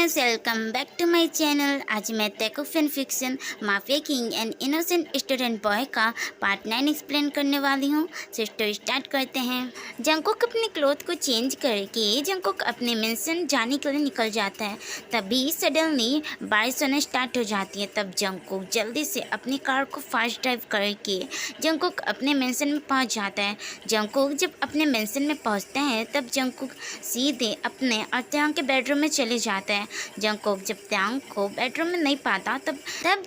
Friends, welcome back to my channel. आज मैं take of fan fiction mafia king and innocent student boy का part 9 explain करने वाली हूँ। तो स्टोरी स्टार्ट करते हैं। जंगकुक अपने क्लोथ को चेंज करके जंगकुक अपने मेंशन जाने के लिए निकल जाता है। तभी सडनली बारिश होना स्टार्ट हो जाती है। तब जंगकुक जल्दी से अपनी कार को फास्ट ड्राइव करके जंगकुक अपने मेंशन में पहुँच जाता है। जंगकुक जब अपने मेंशन में पहुँचते हैं तब जंगकुक सीधे अपने और त्यांग के बेडरूम में चले जाता है। जंगकुक जब त्यांग को बेडरूम में नहीं पाता तब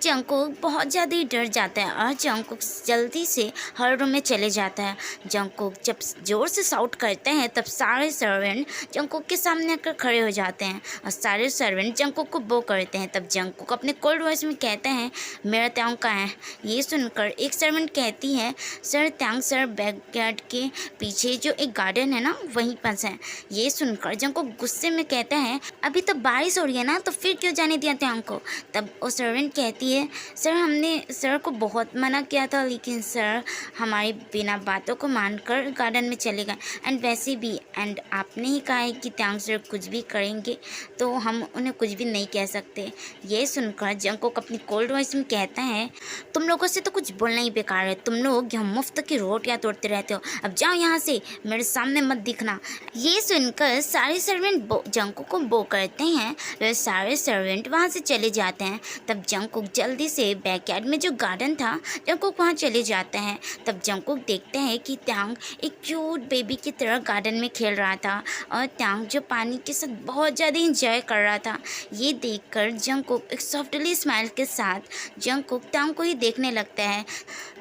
जंगकुक बहुत ज़्यादा ही डर जाता है और जंगकुक जल्दी से हर रूम में चले जाता है। जंगकुक जब जोर से शाउट करते हैं तब सारे सर्वेंट जंगकुक के सामने आकर खड़े हो जाते हैं और सारे सर्वेंट जंगकुक को बो करते हैं। तब जंगकुक अपने कोल्ड वॉइस में कहते हैं, मेरा त्यांग कहाँ है? ये सुनकर एक सर्वेंट कहती है, सर त्यांग सर बैकयार्ड के पीछे जो एक गार्डन है ना वहीं पास है। ये सुनकर जंगकुक गुस्से में कहता है, अभी तो बारिश हो रही है ना, तो फिर क्यों जाने दिया त्यांग को? तब वो सर्वेंट कहती है, सर हमने सर को बहुत मना किया था लेकिन सर हमारी बिना बातों को मानकर गार्डन में चले गए। एंड वैसे भी आपने ही कहा है कि त्यांग सर कुछ भी करेंगे तो हम उन्हें कुछ भी नहीं कह सकते। ये सुनकर जंगकुक अपनी कोल्ड वॉइस में कहता है, तुम लोगों से तो कुछ बोलना ही बेकार है, तुम लोग यहाँ मुफ्त की रोटियाँ तोड़ते रहते हो, अब जाओ यहाँ से, मेरे सामने मत दिखना। ये सुनकर सारे सर्वेंट जंगकुक को बो करते हैं। वे सारे सर्वेंट वहाँ से चले जाते हैं। तब जंगकुक जल्दी से बैकयार्ड में जो गार्डन था जंगकुक वहाँ चले जाते हैं। तब जंगकुक देखते हैं कि त्यांग एक क्यूट बेबी की तरह गार्डन में खेल रहा था और त्यांग जो पानी के साथ बहुत ज़्यादा इंजॉय कर रहा था। ये देखकर जंगकुक एक सॉफ्टली स्माइल के साथ जंगकुक त्यांग को ही देखने लगता है।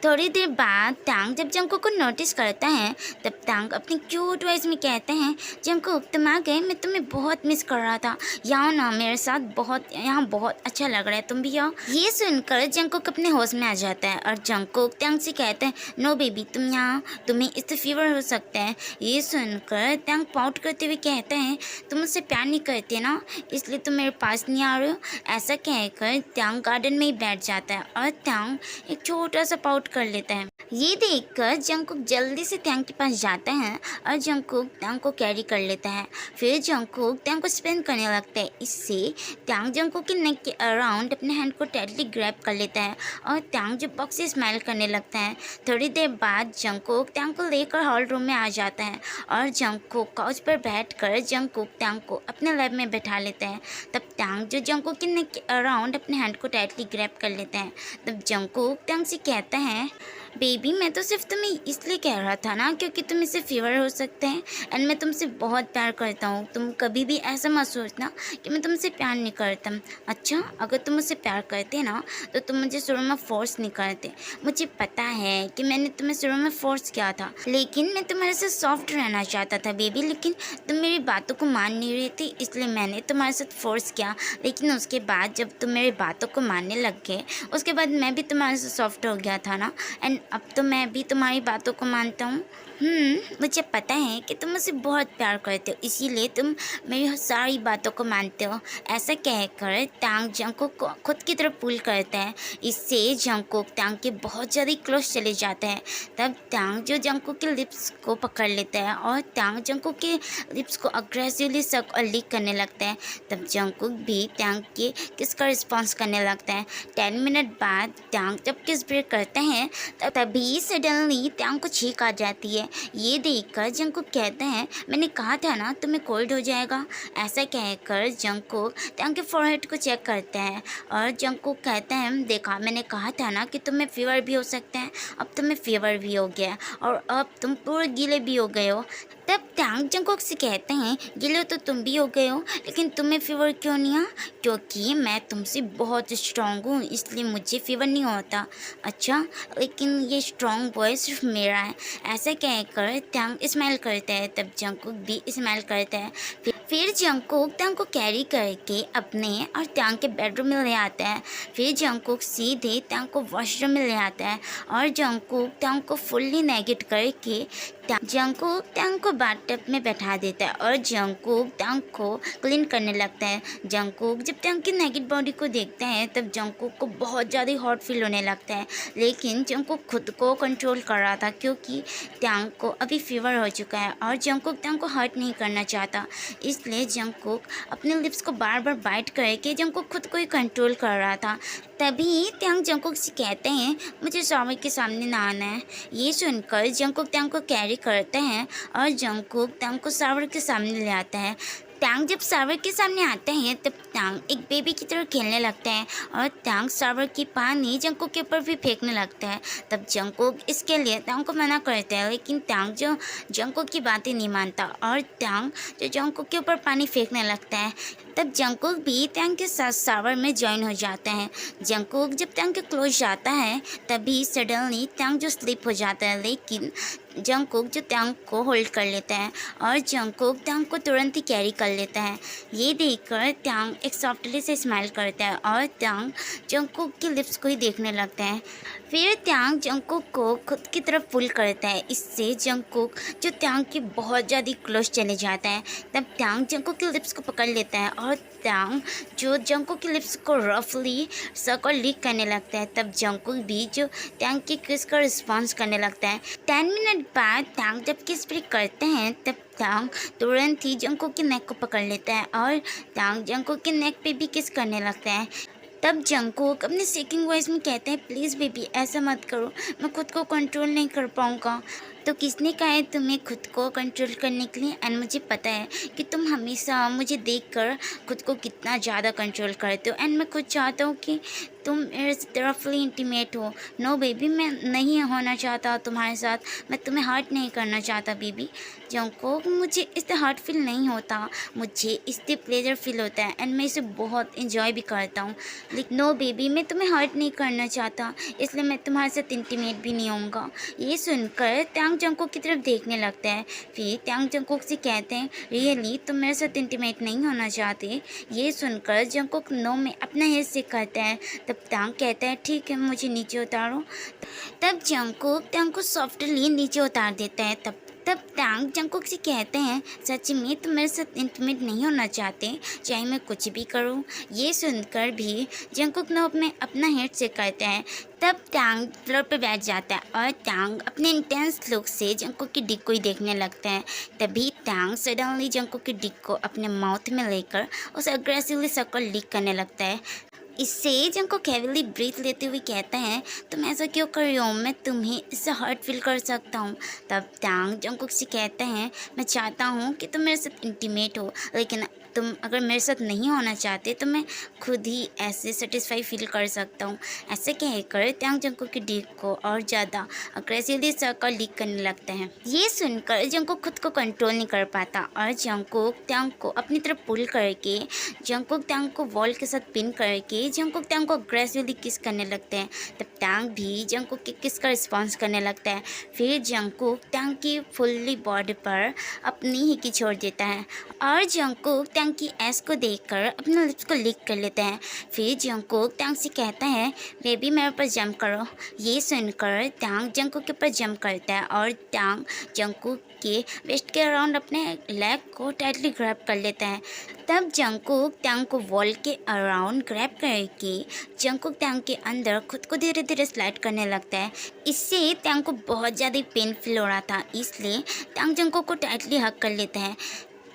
थोड़ी देर बाद त्यांग जब जंगकुक को नोटिस करता है तब त्यांग अपनी क्यूट वॉइस में कहते हैं, जंगकुक तुम आ गए, मैं तुम्हें बहुत मिस कर रहा था, यहाँ ना मेरे साथ यहाँ बहुत अच्छा लग रहा है, तुम भी आओ। ये सुनकर जंगकुक अपने होश में आ जाता है और जंगकुक त्यांग से कहते हैं, नो बेबी तुम यहाँ, तुम्हें इससे फीवर हो सकता है। ये सुनकर त्यांग पाउट करते हुए कहते हैं, तुम मुझसे प्यार नहीं करते ना, इसलिए तुम मेरे पास नहीं आ रहे हो। ऐसा कहकर त्यांग गार्डन में ही बैठ जाता है और त्यांग एक छोटा सा पाउट कर लेता है। ये देखकर जंगकुक जल्दी से त्यांग के पास जाता है और जंगकुक त्यांग को कैरी कर लेता है। फिर जंगकुक त्यांग को स्पेन करने लगता है। इससे त्यांग जंगकुक के नेक के अराउंड अपने हैंड को टाइटली ग्रैब कर लेता है और त्यांग जो बॉक्स से स्माइल करने लगता है। थोड़ी देर बाद जंगकुक त्यांग को लेकर हॉल रूम में आ जाता है और जंगकुक काउच पर बैठकर जंगकुक त्यांग को अपने लैब में बैठा लेता है। तब त्यांग जो जंगकुक के नेक के अराउंड अपने हैंड को टाइटली ग्रैब कर लेता है। तब जंगकुक त्यांग से कहता है, बेबी मैं तो सिर्फ तुम्हें इसलिए कह रहा था ना क्योंकि तुम इससे फीवर हो सकते हैं एंड मैं तुमसे बहुत प्यार करता हूँ। तुम कभी भी ऐसा मत सोचना कि मैं तुमसे प्यार नहीं करता। अच्छा, अगर तुम मुझसे प्यार करते ना तो तुम मुझे शुरू में फोर्स नहीं करते। मुझे पता है कि मैंने तुम्हें शुरू में फोर्स किया था, लेकिन मैं तुम्हारे साथ सॉफ्ट रहना चाहता था बेबी, लेकिन तुम मेरी बातों को मान नहीं रही थी, इसलिए मैंने तुम्हारे साथ फोर्स किया। लेकिन उसके बाद जब तुम मेरी बातों को मानने लग गए उसके बाद मैं भी तुम्हारे साथ सॉफ्ट हो गया था ना, एंड अब तो मैं भी तुम्हारी बातों को मानता हूँ। मुझे पता है कि तुम मुझसे बहुत प्यार करते हो, इसीलिए तुम मेरी सारी बातों को मानते हो। ऐसा कहकर त्यांग जंगकुक को खुद की तरफ पुल करता है। इससे जंगकुक त्यांग के बहुत ज़्यादा क्लोज चले जाता है। तब त्यांग जो जंगकुक के लिप्स को पकड़ लेता है और त्यांग जंगकुक के लिप्स को अग्रेसिवली सक और लीक करने लगता है। तब जंगकुक भी त्यांग के किस का रिस्पॉन्स करने लगता है। 10 मिनट बाद त्यांग जब किस ब्रेक करते हैं तभी सडनली त्यांग को छींक आ जाती है। ये देखकर जंगकुक कहते हैं, मैंने कहा था ना तुम्हें कोल्ड हो जाएगा। ऐसा कहकर जंगकुक त्यांग के फोरहेड को चेक करते हैं और जंगकुक कहते हैं, देखा मैंने कहा था ना कि तुम्हें फीवर भी हो सकता है, अब तुम्हें फीवर भी हो गया और अब तुम पूरे गीले भी हो गए हो। तब त्यांग जंगकुक से कहते हैं, गीले तो तुम भी हो गए हो, लेकिन तुम्हें फीवर क्यों नहीं आ? क्योंकि मैं तुमसे बहुत स्ट्रॉन्ग हूँ, इसलिए मुझे फीवर नहीं होता। अच्छा, लेकिन ये स्ट्रॉन्ग बॉय सिर्फ मेरा है। ऐसा कहकर त्यांग स्माइल करता है। तब जंगकुक भी स्माइल करता है। फिर जंगकुक त्यांग को कैरी करके अपने और त्यांग के बेडरूम में ले आता है। फिर जंगकुक सीधे त्यांग को वॉशरूम में ले आता है और जंगकुक त्यांग को फुल्ली नेगेट करके जंगकुक टैंग को बाथटब में बैठा देता है और जंगकुक टैंग को क्लीन करने लगता है। जंगकुक जब टैंग की नेकेड बॉडी को देखता है तब जंगकुक को बहुत ज़्यादा हॉट फील होने लगता है, लेकिन जंगकुक खुद को कंट्रोल कर रहा था क्योंकि टैंग को अभी फीवर हो चुका है और जंगकुक टैंग को हर्ट नहीं करना चाहता। इसलिए जंगकुक अपने लिप्स को बार बार बाइट करके जंगकुक खुद को ही कंट्रोल कर रहा था। तभी टैंग जंगकुक से कहते हैं मुझे शावर के सामने नहाना है। ये सुनकर जंगकुक टैंग को कैरी करते हैं और जंगकुक टैंग को शावर के सामने ले आता है। टैंग जब शावर के सामने आता है तब टैंग एक बेबी की तरह खेलने लगता है और टैंग शावर की पानी जंगकुक के ऊपर भी फेंकने लगता है। तब जंगकुक इसके लिए टैंग को मना करता है, लेकिन टैंग जो जंगकुक की बातें नहीं मानता और टैंग जो जंगकुक के ऊपर पानी फेंकने लगता है। तब जंगकुक भी टैंग के साथ शावर में ज्वाइन हो जाता है। जंगकुक जब टैंग के क्लोज जाता है तभी सडनली टैंग जो स्लिप हो जाता है, लेकिन जंगकुक जो टैंग को होल्ड कर लेता है और जंगकुक टैंग को तुरंत ही कैरी कर लेता है। ये देखकर टैंग एक सॉफ्टली से स्माइल करता है और टैंग जंगकुक की लिप्स को ही देखने लगता है। फिर टैंग जंगकुक को खुद की तरफ पुल करता है। इससे जंगकुक जो टैंग के बहुत ज़्यादा क्लोज चले जाता है। तब टैंग जंगकुक की लिप्स को पकड़ लेता है और टैंग जो जंगकुक की लिप्स को रफली सर्कल लीक करने लगता है। तब जंगकुक भी जो टैंग की किस का रिस्पॉन्स करने लगता है। 10 मिनट बाद टैंग जब किस ब्रेक करते हैं तब टैंग तुरंत ही जंगकुक के नेक को पकड़ लेता है और टैंग जंगकुक के नेक पे भी किस करने लगता है। तब जंगकुक अपने शेकिंग वॉइस में कहते हैं प्लीज़ बेबी ऐसा मत करो, मैं खुद को कंट्रोल नहीं कर पाऊँगा। तो किसने कहा है तुम्हें खुद को कंट्रोल करने के लिए? एंड मुझे पता है कि तुम हमेशा मुझे देखकर खुद को कितना ज़्यादा कंट्रोल करते हो एंड मैं खुद चाहता हूँ कि तुम मेरे से रफली इंटीमेट हो। नो बेबी, मैं नहीं होना चाहता तुम्हारे साथ, मैं तुम्हें हर्ट नहीं करना चाहता बेबी। जंगकुक मुझे इससे हर्ट फील नहीं होता, मुझे इससे प्लेजर फील होता है एंड मैं इसे बहुत इंजॉय भी करता हूँ। लेकिन नो बेबी, मैं तुम्हें हर्ट नहीं करना चाहता, इसलिए मैं तुम्हारे साथ इंटीमेट भी नहीं होऊंगा। ये सुनकर टैंग जंगकुक की तरफ देखने लगता है। फिर टैंग जंगकुक से कहते हैं रियली तुम मेरे साथ इंटीमेट नहीं होना चाहते? ये सुनकर जंगकुक नो में अपना हेड से कहता है। तब टैंग कहता है ठीक है मुझे नीचे उतारो। तब जंगकुक टैंग को सॉफ्टली नीचे उतार देता है। तब टैंग जंगकुक से कहते हैं सच में तुम मेरे साथ इंटीमेट नहीं होना चाहते, चाहे मैं कुछ भी करूं? ये सुनकर भी जंगकुक ने अपना हेड से कहता है। तब टैंग फ्लोर पे बैठ जाता है और टैंग अपने इंटेंस लुक से जंगकुक की डिक को ही देखने लगता है। तभी टैंग सडनली जंगकुक की डिक को अपने माउथ में लेकर उसे अग्रेसिवली सर्कल लीक करने लगता है। इससे जंगकुक हैवीली ब्रीथ लेते हुए कहता है तुम ऐसा क्यों कर रही हो, मैं तुम्हें इससे हर्ट फील कर सकता हूँ। तब टैंग जंगकुक से कहते हैं मैं चाहता हूँ कि तुम मेरे साथ इंटीमेट हो, लेकिन तुम अगर मेरे साथ नहीं होना चाहते तो मैं खुद ही ऐसे सेटिस्फाई फील कर सकता हूँ। ऐसे कहकर टैंग जंगकुक की डिक को और ज़्यादा अग्रेसिवली सर्कल लीक करने लगता है। ये सुनकर जंगकुक खुद को कंट्रोल नहीं कर पाता और जंगकुक टैंग को अपनी तरफ पुल करके जंगकुक टैंग को वॉल के साथ पिन करके जंगकुक टैंग को अग्रेसिवली किस करने लगते हैं। तब टैंग भी जंगकुक के किस का रिस्पॉन्स करने लगता है। फिर जंगकुक टैंग की फुल्ली बॉडी पर अपनी ही की छोड़ देता है और जंगकुक टैंग की एस को देखकर अपने लिप्स को लिक कर लेता है। फिर जंगकुक टैंग से कहता है बेबी मेरे ऊपर जंप करो। ये सुनकर टैंग जंगकुक के ऊपर जंप करता है और टैंग जंगकुक के वेस्ट के अराउंड अपने लेग को टाइटली ग्रैब कर लेता है। तब जंगकुक टैंग को वॉल के अराउंड ग्रैब करके जंगकुक टैंग के अंदर खुद को धीरे धीरे स्लाइड करने लगता है। इससे टैंग को बहुत ज़्यादा पेन फील हो रहा था, इसलिए टैंग जंगकुक को टाइटली हग कर लेता है।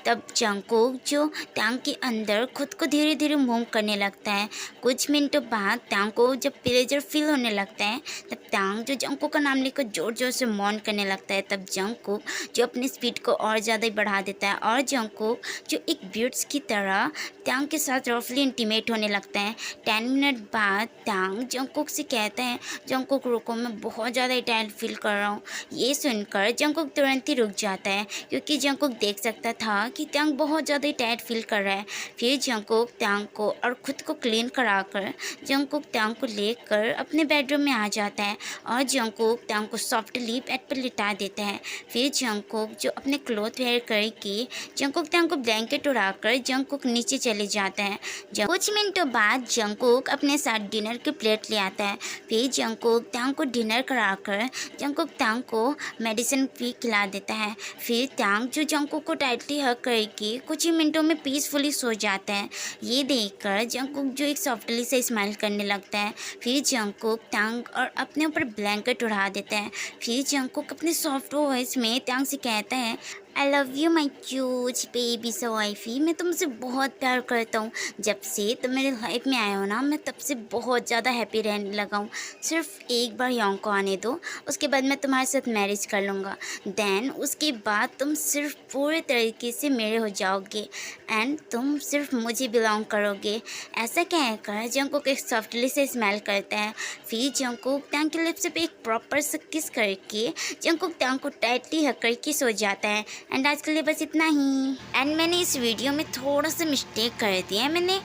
तब जंगकुक जो टैंग के अंदर खुद को धीरे धीरे मूव करने लगता है। कुछ मिनटों बाद टैंग को जब प्लेजर फील होने लगता है तब टैंग जो जंगकुक का नाम लेकर जोर जोर से मौन करने लगता है। तब जंगकुक जो अपनी स्पीड को और ज़्यादा ही बढ़ा देता है और जंगकुक जो एक ब्यूट्स की तरह टैंग के साथ रफली इंटीमेट होने लगता है। 10 मिनट बाद टैंग जंगकुक से कहता है जंगकुक रुको, मैं बहुत ज़्यादा टायर्ड फील कर रहा हूँ। ये सुनकर जंगकुक तुरंत ही रुक जाता है क्योंकि जंगकुक देख सकता था कि टैंग बहुत ज़्यादा टायर्ड फील कर रहा है। फिर जंगकुक टैंग को और ख़ुद को क्लीन कराकर जंगकुक टैंग को लेकर अपने बेडरूम में आ जाता है और जंगकुक टैंग को सॉफ्टली बेड पर लिटा देता है। फिर जंगकुक जो अपने क्लॉथ वेयर करके जंगकुक टैंग को ब्लैंकेट उड़ाकर जंगकुक नीचे चले जाता है। कुछ मिनटों बाद जंगकुक अपने साथ डिनर की प्लेट ले आता है। फिर जंगकुक टैंग को डिनर कराकर जंगकुक टैंग को मेडिसिन भी खिला देता है। फिर टैंग जो जंगकुक को टाइटली हग करके कुछ ही मिनटों में पीसफुली सो जाता है। ये देखकर जंगकुक जो एक सॉफ्टली से स्माइल करने लगता है। फिर जंगकुक टैंग और अपने ऊपर ब्लैंकेट उड़ा देता है। फिर जंगकुक अपने सॉफ्ट वॉइस में टैंग से कहता है, I love you my cute baby सवाइफी। मैं तुमसे बहुत प्यार करता हूँ। जब से तुम मेरे लाइफ में आए हो ना, मैं तब से बहुत ज़्यादा हैप्पी रहने लगा हूँ। सिर्फ एक बार यंग को आने दो, उसके बाद मैं तुम्हारे साथ मैरिज कर लूँगा। देन उसके बाद तुम सिर्फ पूरे तरीके से मेरे हो जाओगे एंड तुम सिर्फ मुझे बिलोंग करोगे। ऐसा कहकर जंगकुक एक सॉफ्टली से स्माइल करता है। फिर जंगकुक टैंग के लिप्स पे एक प्रॉपर से किस करके जंगकुक टैंग को टाइटली हक करके सो जाता है। एंड आज के लिए बस इतना ही। एंड मैंने इस वीडियो में थोड़ा सा मिस्टेक कर दिया है। मैंने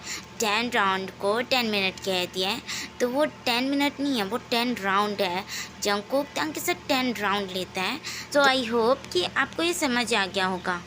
10 राउंड को 10 मिनट कह दिया है, तो वो 10 मिनट नहीं है, वो 10 राउंड है। जंगकुक टैंग के साथ 10 राउंड लेता है। तो आई होप कि आपको ये समझ आ गया होगा।